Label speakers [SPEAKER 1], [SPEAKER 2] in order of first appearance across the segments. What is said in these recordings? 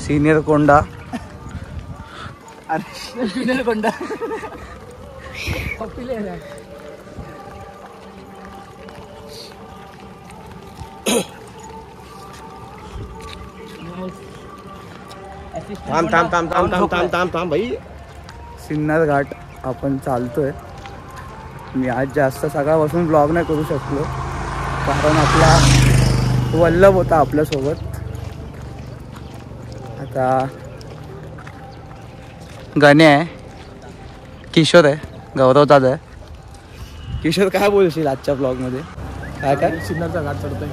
[SPEAKER 1] Senior कोंडा.
[SPEAKER 2] अरे senior कोंडा
[SPEAKER 3] थांब भाई.
[SPEAKER 1] सिन्नर घाट आपण चालतोय. मी आज जास्त सकाळपासून ब्लॉग नाही करू शकलो कारण आपला वल्लभ होता आपल्यासोबत. आता गणे आहे, किशोर आहे, गौरव दादा आहे. किशोर काय बोलशील आजच्या ब्लॉगमध्ये? काय काय
[SPEAKER 2] सिन्नरचा घाट चढतोय.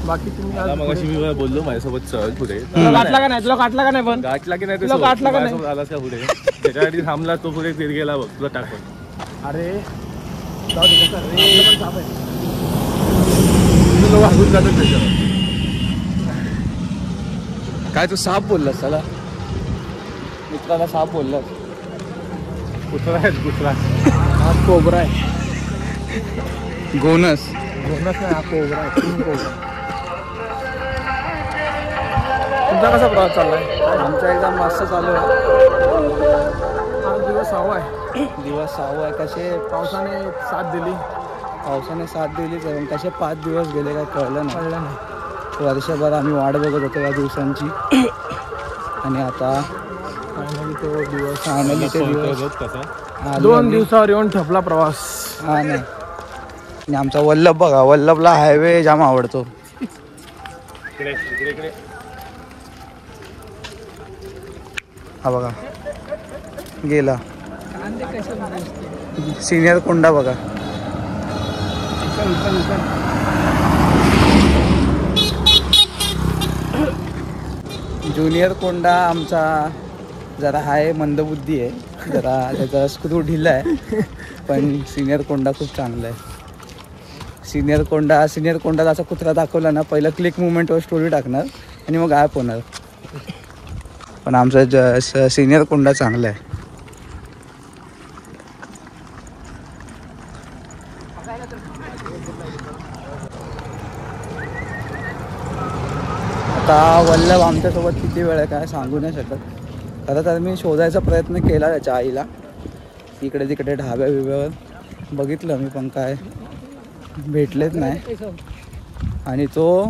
[SPEAKER 2] बाकी तुम्ही
[SPEAKER 3] मगाशी मी बोललो माझ्यासोबत चल पुढे.
[SPEAKER 2] गाठला का नाही? तुला गाठला का नाही? पण
[SPEAKER 3] गाठला की नाही?
[SPEAKER 2] तुला गाठला का नाही?
[SPEAKER 3] आलास का पुढे? त्याच्यासाठी थांबला तो पुढे फिर गेला बघ तुला टाकून.
[SPEAKER 2] अरे जाऊ दे कसं रे पण साप आहे.
[SPEAKER 3] लोक हसून जातात त्याच्यावर.
[SPEAKER 1] काय तू साप बोललास? त्याला मित्राला साप बोललास?
[SPEAKER 3] कुत्रा आहे कुत्रा.
[SPEAKER 2] हा कोबरा आहे.
[SPEAKER 1] गोनस
[SPEAKER 2] गोनस नाही, हा कोबरा आहे. कोबरा. तुमचा कसा प्रवास चाललाय?
[SPEAKER 1] आमचा एकदम मस्त चालू आहे.
[SPEAKER 2] आज दिवस 6वा आहे.
[SPEAKER 1] दिवस 6वा आहे. कसे
[SPEAKER 2] पावसाने साथ दिली.
[SPEAKER 1] पावसाने साथ दिली कारण कसे 5 दिवस गेले काय कळलं नाही. वर्षभर आम्ही वाट बघत होतो या दिवसांची आणि आता
[SPEAKER 2] फायनली तो दिवस.
[SPEAKER 1] फायनली ते दिवस
[SPEAKER 2] 2 दिवसावर येऊन ठेपला प्रवास.
[SPEAKER 1] हा नाही. आणि आमचा वल्लभ बघा, वल्लभला हायवे जाम आवडतो. हा बघा गेला सिनियर कोंडा बघा. ज्युनियर कोंडा आमचा जरा आहे, मंदबुद्धी आहे जरा, त्याचा स्क्रू ढिला आहे. पण सिनियर कोंडा खूप चांगला आहे. सिनियर कोंडाला असा कुत्रा दाखवला ना, पहिलं क्लिक मुवमेंटवर स्टोरी टाकणार आणि मग गायब होणार. पण आमचा सिनियर कोंडा चांगला आहे. आता वल्लभ आमच्यासोबत किती वेळ आहे काय सांगू नाही शकत. खरं तर मी शोधायचा प्रयत्न केला त्याच्या आईला, इकडे तिकडे ढाब्या बिब्यावर बघितलं मी, पण काय भेटलेच नाही. आणि तो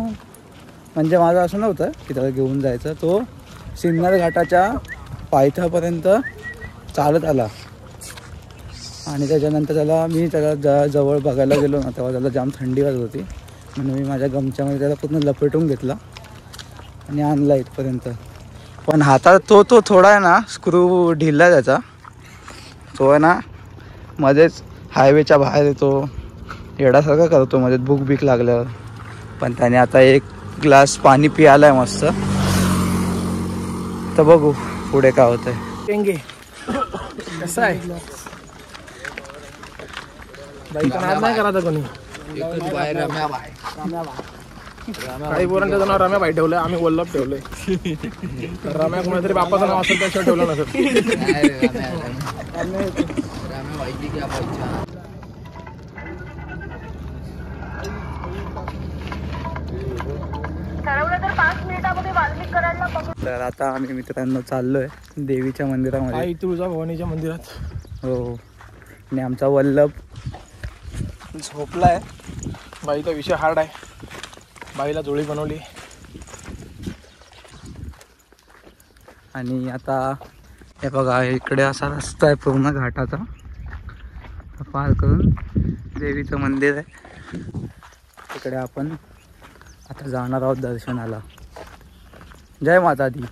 [SPEAKER 1] म्हणजे माझं असं नव्हतं की त्याला घेऊन जायचं. तो सिन्नर घाटाच्या पायथ्यापर्यंत चालत आला आणि त्याच्यानंतर त्याला जवळ बघायला गेलो ना, तेव्हा त्याला जाम थंडी वाजत होती. म्हणून मी माझ्या गमच्यामध्ये त्याला पूर्ण लपेटून घेतला आणि आणला इथपर्यंत. पण हातात तो थोडा आहे ना स्क्रू ढिला त्याचा. तो आहे ना मध्येच हायवेच्या बाहेर येतो, येण्यासारखं करतो मध्ये भूक बीक लागल्यावर. पण त्याने आता एक ग्लास पाणी पियाला आहे मस्त. तर बघू पुढे काय होतंय.
[SPEAKER 2] टेंगे कसं आहे बाई? पण नाही करा कोणी. काही पोरांचं नाव रम्याबाई ठेवलंय, आम्ही वल्लभ ठेवलंय. रम्या कोणतरी बापाचं नाव असेल त्याशिवाय ठेवलं नसेल.
[SPEAKER 1] तर आता आम्ही मित्रांनो चाललोय देवीच्या मंदिरामध्ये,
[SPEAKER 2] आई तुळजाभवानीच्या मंदिरात.
[SPEAKER 1] हो. आणि आमचा वल्लभ झोपलाय.
[SPEAKER 2] बाईचा विषय हार्ड आहे. बाईला जोडी बनवली
[SPEAKER 1] आणि आता हे बघा इकडे असा रस्ता आहे पूर्ण घाटाचा, पार करून देवीचं मंदिर आहे. तिकडे आपण आता जाणार आहोत दर्शनाला. जय माता दी.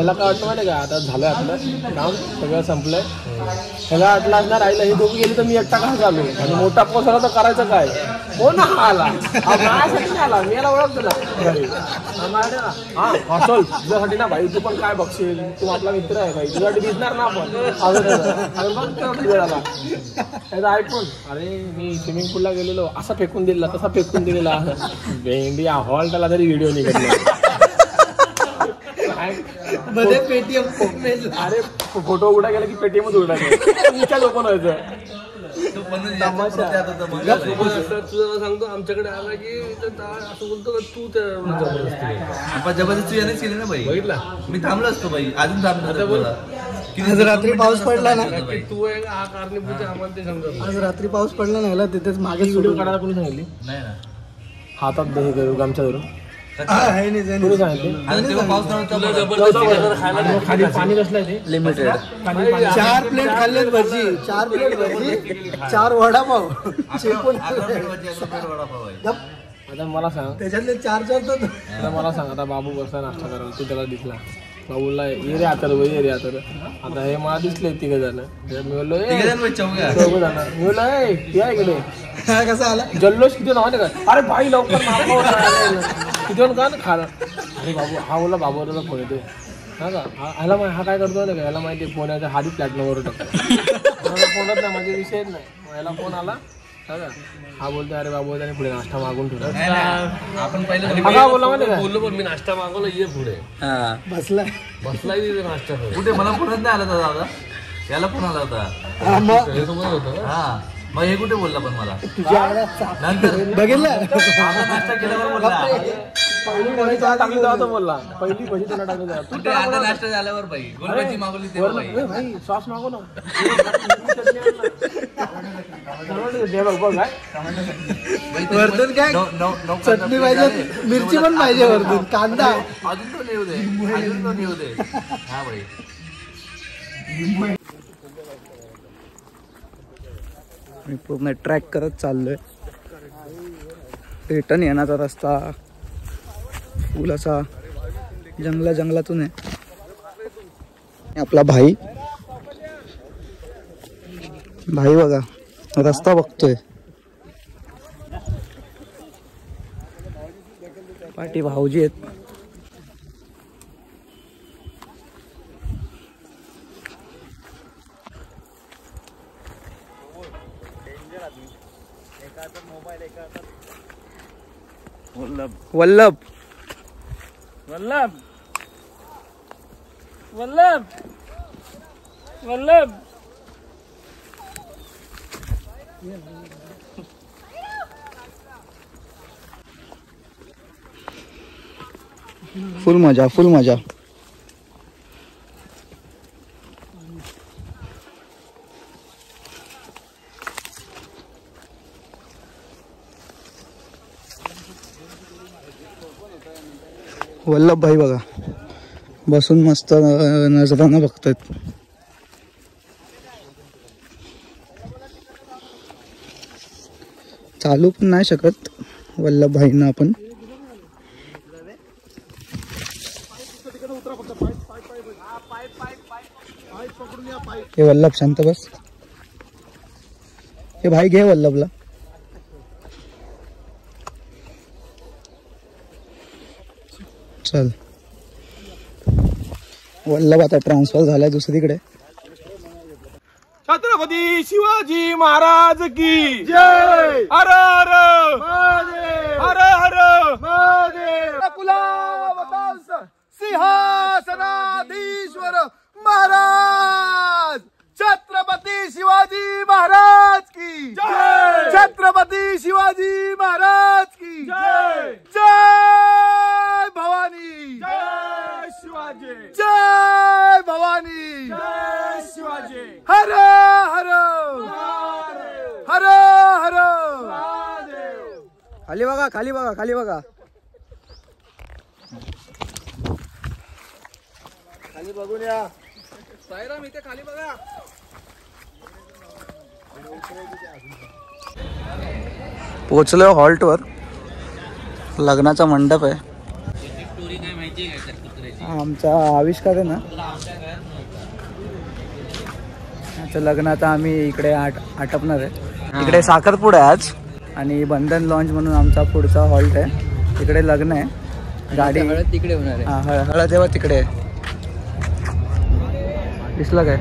[SPEAKER 2] ह्याला काय वाटतं माहिती का आता झालंय आपलं काम सगळं संपलंय. ह्याला वाटलं असणार आईला हे दोघी गेली तर मी एकटा का चालू आणि मोठा पाऊस आला तर करायचं काय. हो ना आला माझ्यासाठी आला मी याला ओळखतो ना हा हॉस्टल तुझ्यासाठी ना भाई. तू पण काय बघशील तू आपला मित्र आहे भाई तुझ्यासाठी भिजणार ना आपण त्याचा ऐकून अरे मी स्विमिंग पूलला गेलेलो असा फेकून दिलेला तसा फेकून दिलेला भेंडी हॉल त्याला तरी व्हिडिओ निघाला
[SPEAKER 1] पेटीएम
[SPEAKER 2] अरे फोटो उडा गेला की पेटीएम उडा गेला ओपन व्हायचं.
[SPEAKER 4] तुझं सांगतो आमच्याकडे आला की असं बोलतो तू त्या
[SPEAKER 1] जबरदस्ती यानेच केली ना बाई.
[SPEAKER 4] बघितला
[SPEAKER 1] मी थांबलो असतो बाई अजून थांबलो.
[SPEAKER 5] आज रात्री पाऊस पडला ना
[SPEAKER 4] तू आहे हा कारणीभूत आम्हाला ते समजा.
[SPEAKER 5] आज रात्री पाऊस पडला ना ह्याला तिथेच मागे
[SPEAKER 2] व्हिडिओ काढायला कोणी सांगितली
[SPEAKER 1] नाही ना
[SPEAKER 2] हातात दही करू गमच्या धरून कोणी सांगितले
[SPEAKER 1] पाऊस
[SPEAKER 2] खाली पाणी कसलं आहे ते
[SPEAKER 1] लिमिटेड
[SPEAKER 5] 4 प्लेट खाल्लेत भजी 4 प्लेट भजी 4 वडापाव शेकून
[SPEAKER 2] आता मला सांग
[SPEAKER 5] त्याच्यातले 4 तर
[SPEAKER 2] आता मला सांग आता बाबू बसला नाश्ता करायला तू त्याला दिसला बाबूला ये रे आता ये रे आता आता हे मला दिसले तिघ जण मी बोललो चौघ जण मी बोललो या इकडे
[SPEAKER 5] कसा आला
[SPEAKER 2] जल्लोष किती माहिती का अरे भाई लवकर किती का खाला अरे बाबू हा बोला बाबू त्याला फोन येतोय हा का ह्याला हा काय करतो ना का ह्याला माहिती आहे फोन यायचा हाही प्लॅटफॉर्मवर टाकतो फोनच नाही माझे विषयच नाही ह्याला फोन आला हा बोलतोय अरे बाबू त्याने पुढे नाश्ता मागून ठेवला
[SPEAKER 4] आपण पहिले
[SPEAKER 2] बोलला माहिती का
[SPEAKER 4] बोललो पण मी नाश्ता मागवला ये पुढे
[SPEAKER 5] बसला
[SPEAKER 4] बसला नाश्ता
[SPEAKER 1] कुठे मला पुण्यात नाही आला होता दादा याला फोन आला होता
[SPEAKER 4] होतं
[SPEAKER 1] हा मग हे कुठे बोलला पण मला
[SPEAKER 5] तुझ्या बघितलं
[SPEAKER 1] नाश्ता केल्यावर बोलला
[SPEAKER 2] पहिली टाकली जातो बोलला पहिली भजी त्याला टाकली
[SPEAKER 1] कुठे आता नाश्ता झाल्यावर बाई गोलभजी मागवली तेव्हा बाई
[SPEAKER 2] भाई सॉस मागव ना बघ
[SPEAKER 5] वरतून काय चटणी पाहिजे मिरची पण पाहिजे वरतून कांदा
[SPEAKER 1] अजून तो नेऊ दे अजून तो नेऊ दे हा बाई मी पूर्ण ट्रॅक करत चाललोय. रिटर्न येण्याचा रस्ता फुल असा जंगलातून आहे. आपला भाई बघा रस्ता बघतोय. पाठी भाऊजी आहेत. वल्लभ
[SPEAKER 2] वल्लभ वल्लभ वल्लभ
[SPEAKER 1] फुल मजा वल्लभ भाई बघा बसून मस्त नजरानं बघतायत. चालू पण नाही शकत वल्लभ भाईंना आपण. हे वल्लभ शांत बस. हे भाई घे वल्लभला. चल वल्लभ आता ट्रान्सफर झालाय दुसरीकडे.
[SPEAKER 2] छत्रपती शिवाजी महाराज की जय. हर हर हर हर सिंहासनाधीश्वर महाराज छत्रपती शिवाजी महाराज की जय. छत्रपती शिवाजी महाराज की जय. जय भवानी जय शिवाजी जय भवानी जय शिवाजी. हर हर हर हर.
[SPEAKER 1] खाली बघा खाली बघा.
[SPEAKER 2] खाली बघून या.
[SPEAKER 4] साईराम इथे खाली बघा.
[SPEAKER 1] पोहोचलोय हॉल्टवर. लग्नाचा मंडप आहे.
[SPEAKER 4] स्टोरी काय माहिती आहे का कुत्र्याची?
[SPEAKER 1] आमचा आविष्कार आहे ना, आता लग्नात आम्ही इकडे आटपणार आहे. इकडे साखरपुडा आहे आज आणि बंधन लॉन्च म्हणून आमचा पुढचा हॉल्ट आहे. तिकडे लग्न आहे. गाडी हळद तिकडे होणार आहे. हळद तेव्हा तिकडे दिसलं काय,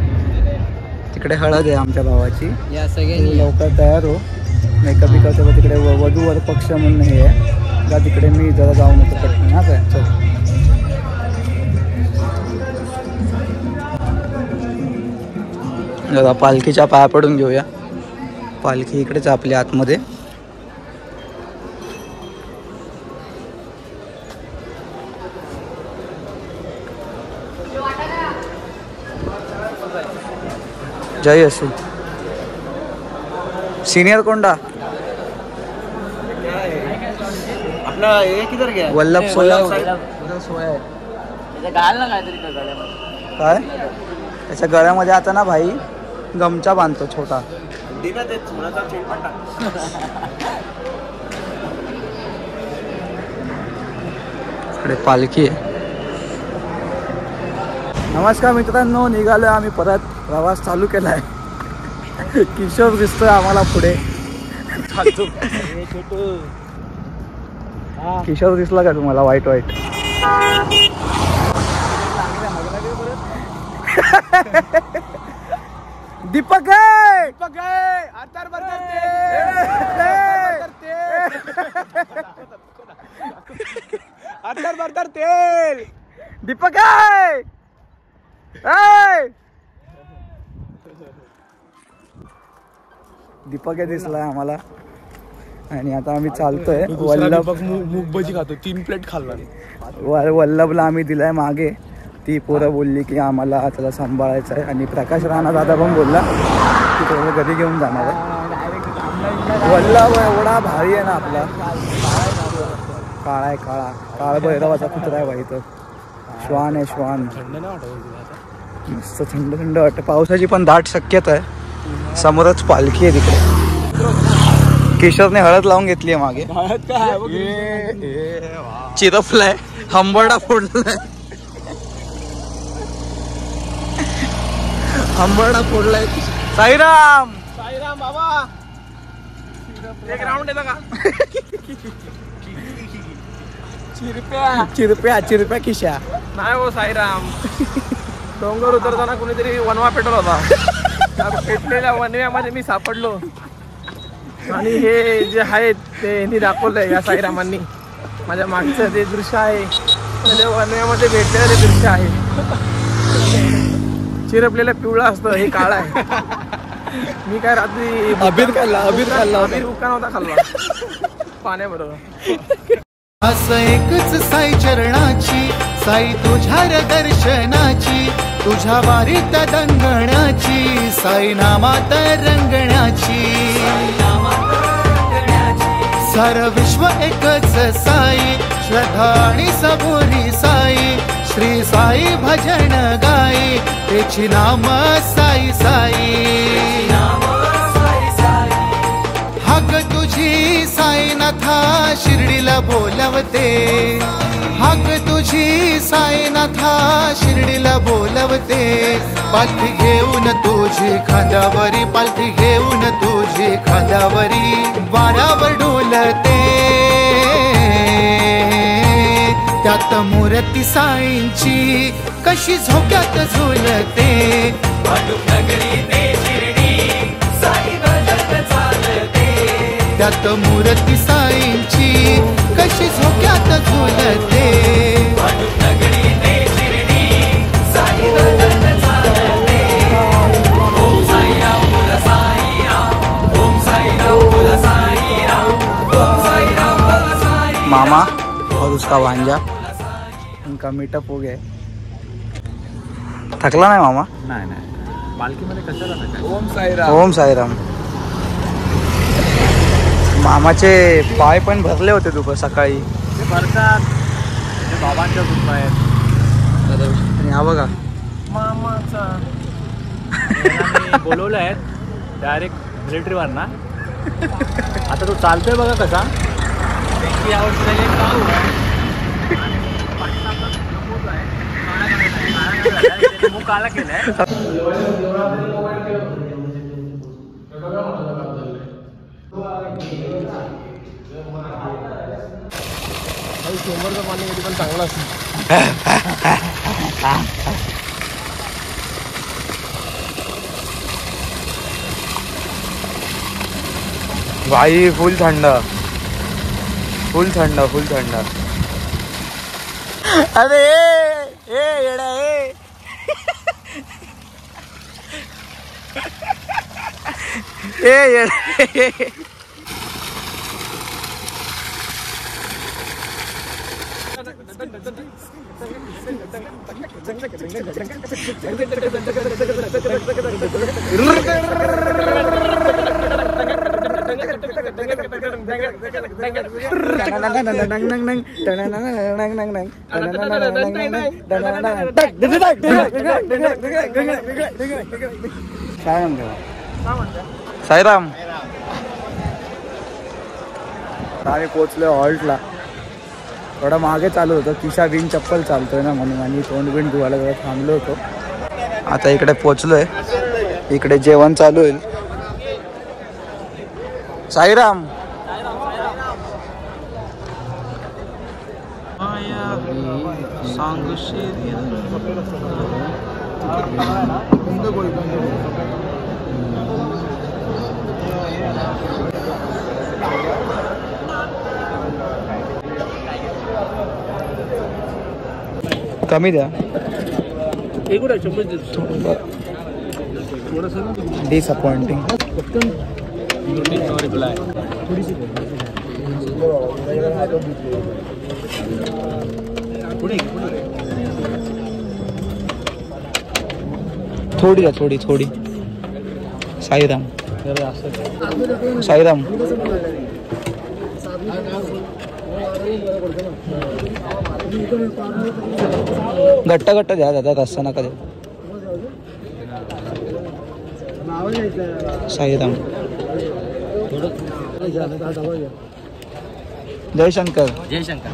[SPEAKER 1] तिकडे हळद आहे आमच्या भावाची. या सगळ्यांनी लवकर तयार हो. मेकअप बिकअप सगळं तिकडे वधूवर पक्ष म्हणून हे आहे का, तिकडे मी जरा जाऊन येतो पटकन. हा काय, चल. जरा पालखीच्या पाया पडून घेऊया. पालखी इकडेच आपल्या आतमध्ये. जय असू. सीनियर कोंडा
[SPEAKER 5] आपला हे किधर गया?
[SPEAKER 1] वल्लभ सोया काय त्याच्या गळ्यामध्ये आता ना भाई गमचा बांधतो छोटा. इकडे पालखी आहे. नमस्कार मित्रांनो, निघालोय आम्ही परत. प्रवास चालू केलाय. किशोर दिसतोय आम्हाला पुढे. किशोर दिसला का तुम्हाला? वाईट वाईट दीपक तेल दीपक दीपक दिसलाय आम्हाला. आणि आता आम्ही चालतोय. वल्लभ
[SPEAKER 2] मूग भजी खातो. 3 प्लेट खाल्ला.
[SPEAKER 1] वल्लभला आम्ही दिलाय मागे. ती पोरं बोलली की आम्हाला त्याला सांभाळायचं आहे. आणि प्रकाश राणा दादा पण बोलला की थोडं घरी घेऊन जाणार आहे. वल्लभ एवढा भारी आहे ना आपला. काळा आहे, काळ भैरवाचा कुत्रा आहे भाई. तो श्वान आहे, श्वान. मस्त थंड थंड वाटतं. पावसाची पण दाट शक्यता आहे. समोरच पालखी आहे तिकडे. किशोरने हळद लावून घेतली आहे मागे. चिरपलाय, हंबरडा फोडलाय. हंबरडा फोडलाय. साईराम
[SPEAKER 2] साईराम बाबा. एक राऊंड येतं का?
[SPEAKER 1] चिरप्या किशा
[SPEAKER 2] नाही हो साईराम. डोंगर उतरताना कुणीतरी वनवा पेटवला होता. पेटलेल्या वनव्यामध्ये मी सापडलो. आणि हे जे आहेत ते यांनी दाखवलंय या साईरामांनी. माझ्या मागचं जे दृश्य आहे त्या वनव्यामध्ये भेटलेलं ते दृश्य आहे. चिरपलेला पिवळा असतं, हे काळा आहे. मी काय रात्री
[SPEAKER 1] अबीर खाल्ला
[SPEAKER 2] बुक्का नव्हता खाल्ला पाण्याबरोबर.
[SPEAKER 5] असं एकच साई चरणाची, साई तुझ्या दर्शनाची, तुझ्या वारीत दंगणाची, साई नामात रंगण्याची. सारं विश्व एकच साई, श्रद्धा आणि सबुरी साई. श्री साई भजन गाई, त्याची नाम साई साई. हाक तुझी साईनाथा शिर्डीला बोलवते. हाक तुझी साईनाथा शिर्डीला बोलवते. पालखी घेऊन तुझी खांद्यावरी, पालखी घेऊन तुझी खांद्यावरी, वाऱ्यावर डोलते. त्यात मूर्ती साईंची कशी झोक्यात झुलते. त्यात मूर्ती साईंची कशी झोक्यात झुलते.
[SPEAKER 1] मामा और उसका भांजा, उनका मीटअप हो गया. थकला नाही मामा?
[SPEAKER 3] नाही पालखीमध्ये कशाला नका.
[SPEAKER 2] ओम साईराम.
[SPEAKER 1] ओम साईराम. मामाचे पाय पण भरले होते दुपार सकाळी.
[SPEAKER 3] ते भरतात, ते बाबांच्या रूप आहेत.
[SPEAKER 1] आणि हा बघा
[SPEAKER 2] मामाचा
[SPEAKER 3] बोलवलं आहेत डायरेक्ट मिलिटरीवर ना. आता तो चालतोय बघा कसा. मुख काला केलाय.
[SPEAKER 2] सोमवारचं पाणी कधी पण चांगलं असतं.
[SPEAKER 1] भाई फुल थंड फुल थंड फुल थंड. अरे ए येडा ए येडा. साईराम. आम्ही पोचलोय हॉल्टला. थोडा मागे चालू होतो, किशा बिन चप्पल चालतोय ना म्हणून, आणि तोंड बिन धुवायला जरा थांबलो होतो. आता इकडे पोचलोय, इकडे जेवण चालू होईल. साईराम. कमी द्या. डिसअपॉइंटिंग. थोडी द्या, थोडी थोडी. साईराम साईराम. घट्ट घट्ट द्या दादा, रस्सा नका द्या. साईराम. जयशंकर.
[SPEAKER 3] जयशंकर.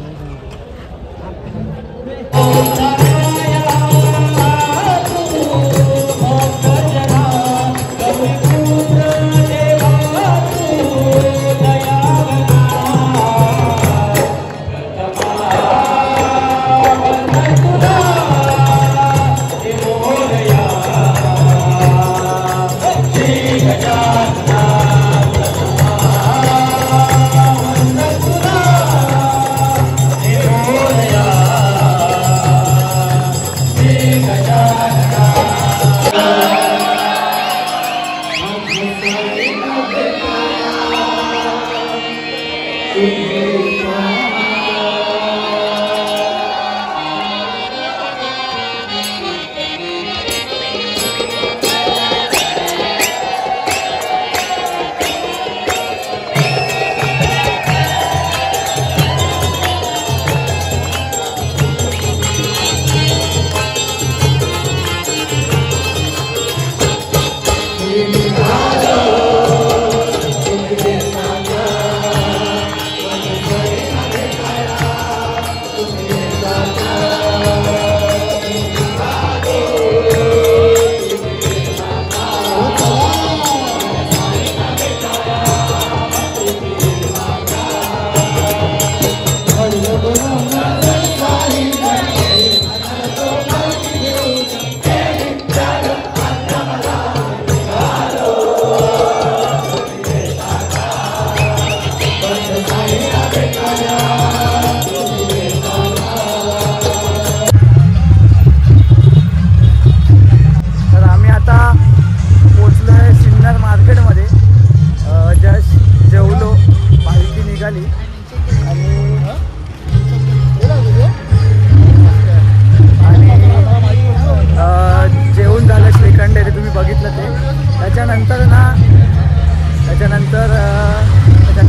[SPEAKER 3] त्याच्यानंतर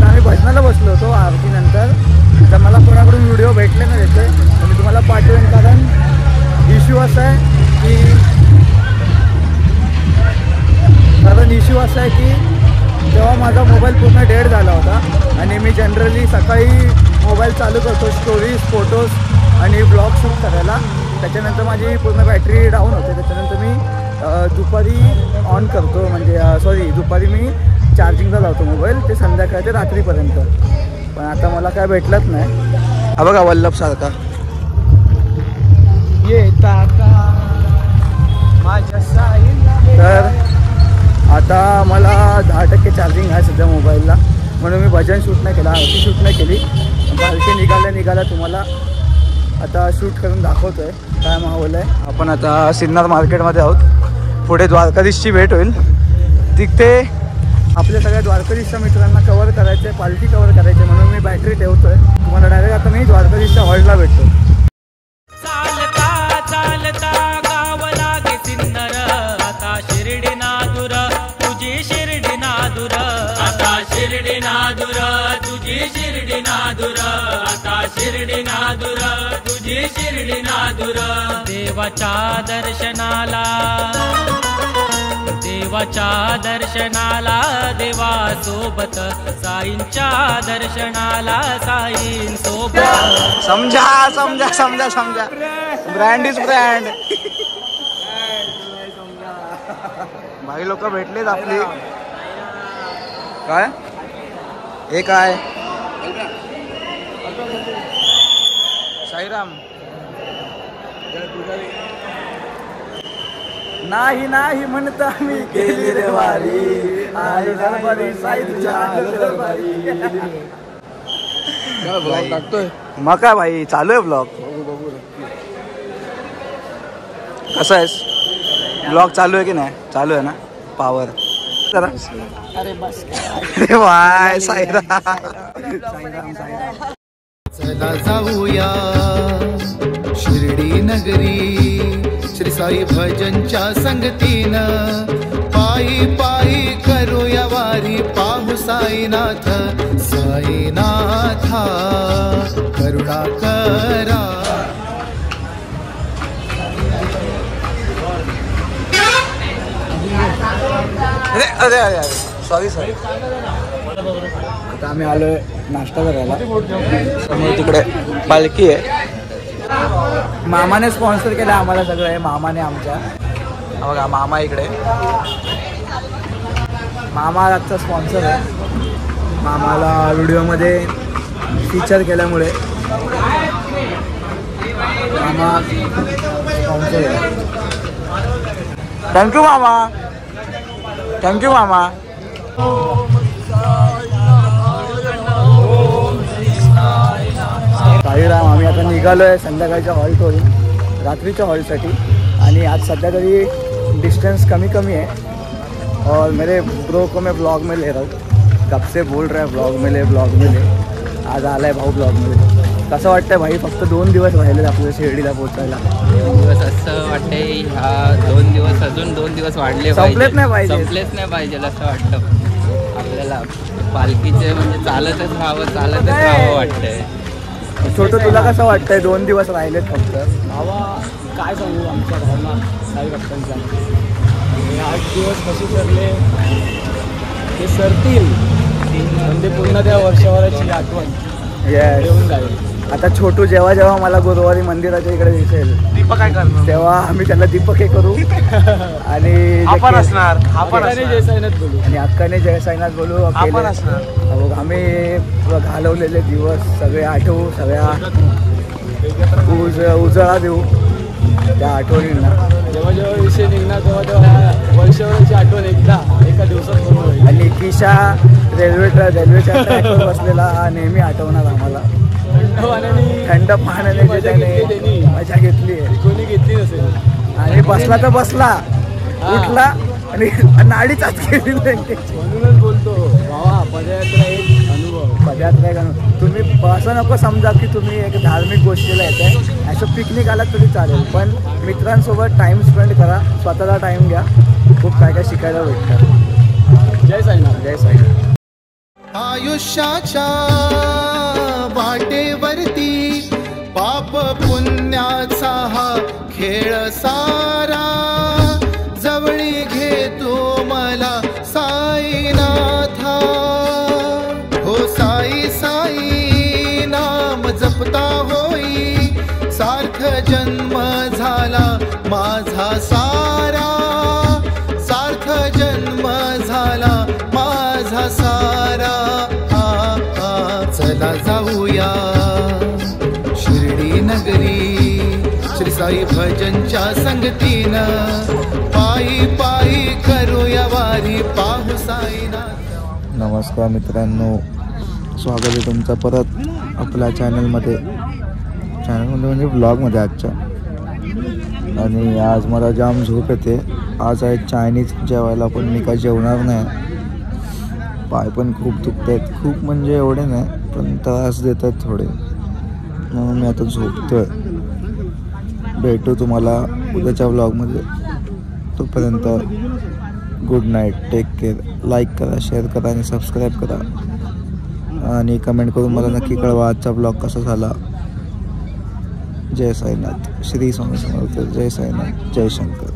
[SPEAKER 3] आम्ही भजनाला बसलो होतो आरतीनंतर. तर मला कोणाकडून व्हिडिओ भेटले नाही त्याचे, तर मी तुम्हाला पाठवेन. कारण इश्यू असा आहे की तेव्हा माझा मोबाईल पूर्ण डेड झाला होता. आणि मी जनरली सकाळी मोबाईल चालू करतो स्टोरीज, फोटोज आणि ब्लॉग शूट करायला. त्याच्यानंतर माझी पूर्ण बॅटरी डाऊन होते. त्याच्यानंतर मी दुपारी ऑन करतो, म्हणजे दुपारी मी चार्जिंगला लावतो मोबाईल, ते संध्याकाळ ते रात्रीपर्यंत. पण आता मला काय भेटलंच नाही. हा बघा वल्लभ सारखा येता का माझ्या साईला. तर आता मला 10% चार्जिंग आहे सध्या मोबाईलला, म्हणून मी भजन शूट नाही केला, आरती शूट नाही केली. पालखी निघाल्या तुम्हाला आता शूट करून दाखवतो आहे काय माहोल आहे. आपण आता सिन्नर मार्केटमध्ये आहोत. पुढे द्वारकाधीशची भेट होईल, तिथे आपल्या सगळ्या द्वारकाधीशच्या मित्रांना कवर करायचं आहे, पालखी कवर करायची, म्हणून मी बॅटरी ठेवतो आहे. तुम्हाला डायरेक्ट आता मी द्वारकाधीशच्या हॉलला भेटतो.
[SPEAKER 6] चालता चालता गाव लागे सिन्नर, आता शिर्डी नादुर तुझी शिर्डी नादुर, आता शिर्डी नादुर तुझी शिर्डी नादुर, आता शिर्डी नादुर तुझी शिर्डी नादुर. देवाच्या दर्शनाला देवा सोबत, साईंच्या दर्शनाला साईं सोबत.
[SPEAKER 3] समजा ब्रँड इज ब्रँड. भाई लोक भेटलेत आपली. काय हे काय साईराम नाही म्हणता मी केली रे वारी, आई दरबारी साई तुझ्या दरबारी.
[SPEAKER 2] टाकतोय
[SPEAKER 3] मग काय भाई चालू आहे ब्लॉग. कसं आहेस? ब्लॉग चालू आहे की नाही? चालू आहे ना. पावर जरा. अरे वाय साईराम.
[SPEAKER 5] चला जाऊया शिर्डी नगरी, श्री साई भजनच्या संगतीनं, पायी पायी करूया वारी, पाहू साईनाथ साईनाथा करुणा करा.
[SPEAKER 3] अरे सॉरी. आता आम्ही आलोय नाश्ता करायला. समोर तिकडे पालखी आहे. मामाने स्पॉन्सर केलं आम्हाला सगळं आहे. मामाने आमच्या बघा मामा इकडे. मामा आजचा स्पॉन्सर आहे. मामाला व्हिडिओमध्ये फीचर केल्यामुळे मामा स्पॉन्सर आहे. थँक्यू मामा. साईराम. आम्ही आता निघालो आहे संध्याकाळच्या हॉलकडून रात्रीच्या हॉलसाठी. आणि आज सध्या तरी डिस्टेंस कमी आहे. और मेरे ब्रो को मैं ब्लॉग में ले रहा हूँ. कब से बोल रहा है ब्लॉग में ले. आज आला आहे भाऊ ब्लॉगमध्ये. कसं वाटतंय भाई? फक्त 2 दिवस राहिले आपल्या शिर्डीला पोहोचायला.
[SPEAKER 7] 2 दिवस असं वाटतंय. ह्या 2 दिवस अजून 2 दिवस वाढले
[SPEAKER 3] संपलेच नाही
[SPEAKER 7] पाहिजे असं वाटतं आपल्याला. पालखीचे म्हणजे चालतच राहावं वाटतंय.
[SPEAKER 3] छोटं तुला कसं वाटतंय? 2 दिवस राहिलेत फक्त.
[SPEAKER 2] भावा काय सांगू आमच्या भावना साई भक्तांच्या. 8 दिवस कसे सरले ते सरतील, म्हणजे पुन्हा त्या वर्षभराची आठवण येऊन जाईल.
[SPEAKER 3] आता छोटू जेव्हा मला गुरुवारी मंदिराच्या इकडे दिसेल,
[SPEAKER 2] दीपक काय करणार
[SPEAKER 3] तेव्हा आम्ही त्याला दीपक हे करू. आणि
[SPEAKER 2] आपण असणार, आपण जय साईनाथ बोलू,
[SPEAKER 3] आणि अक्काने जय साईनाथ बोलू.
[SPEAKER 2] आपण असणार.
[SPEAKER 3] आम्ही घालवलेले दिवस सगळे आठवू, सगळ्या उजळा देऊ त्या आठवणींना.
[SPEAKER 2] जेव्हा विषय निघणार तेव्हा वर्षभराची आठवण एका दिवसात पूर्ण होईल.
[SPEAKER 3] आणि किशा रेल्वेच्या ट्रॅकवर बसलेला नेहमी आठवणार आम्हाला. थंड पाण्याने जे त्याने मजा घेतली आहे
[SPEAKER 2] कोणी घेतली नसेल.
[SPEAKER 3] आणि बसला तर बसला, उठला आणि नाडी चाचली.
[SPEAKER 2] म्हणूनच बोलतो भावा पदयात्रा एक अनुभव.
[SPEAKER 3] पदयात्रा एक अनुभव. तुम्ही असं नको समजा की तुम्ही एक धार्मिक गोष्टीला येत आहे. असं पिकनिक आलात तरी चालेल, पण मित्रांसोबत टाइम स्पेंड करा, स्वतःला टाइम घ्या. खूप काय शिकायला भेटतं.
[SPEAKER 2] जय साईनाथ.
[SPEAKER 3] जय साईनाथ.
[SPEAKER 5] आयुष्याच्या वाटेवरती पाप पुण्याचा हा खेळ सारा, जवळी घेतो मला साईनाथा. हो साई साई नाम जपता होई, सार्थ जन्म
[SPEAKER 8] साई भजनच्या संगतीनं पायी पायी करूया वारी पाहू साईनाथ.
[SPEAKER 3] नमस्कार मित्रांनो, स्वागत आहे तुमचं परत आपल्या चॅनलमध्ये म्हणजे ब्लॉगमध्ये आजच्या. आणि आज मला जाम झोप येते. आज आहे चायनीज जेवायला, पण मी काय जेवणार नाही. पाय पण खूप दुखत आहेत, खूप म्हणजे एवढे नाही पण त्रास देत आहेत थोडे, म्हणून मी आता झोपतोय. भेटू तुम्हाला उद्याच्या ब्लॉगमध्ये. तोपर्यंत good night, take care. Like करा, शेअर करा आणि सबस्क्राईब करा. आणि कमेंट करून मला नक्की कळवा आजचा ब्लॉग कसा झाला. जय साईनाथ, श्री स्वामी समर्थ. जय साईनाथ, जय शंकर.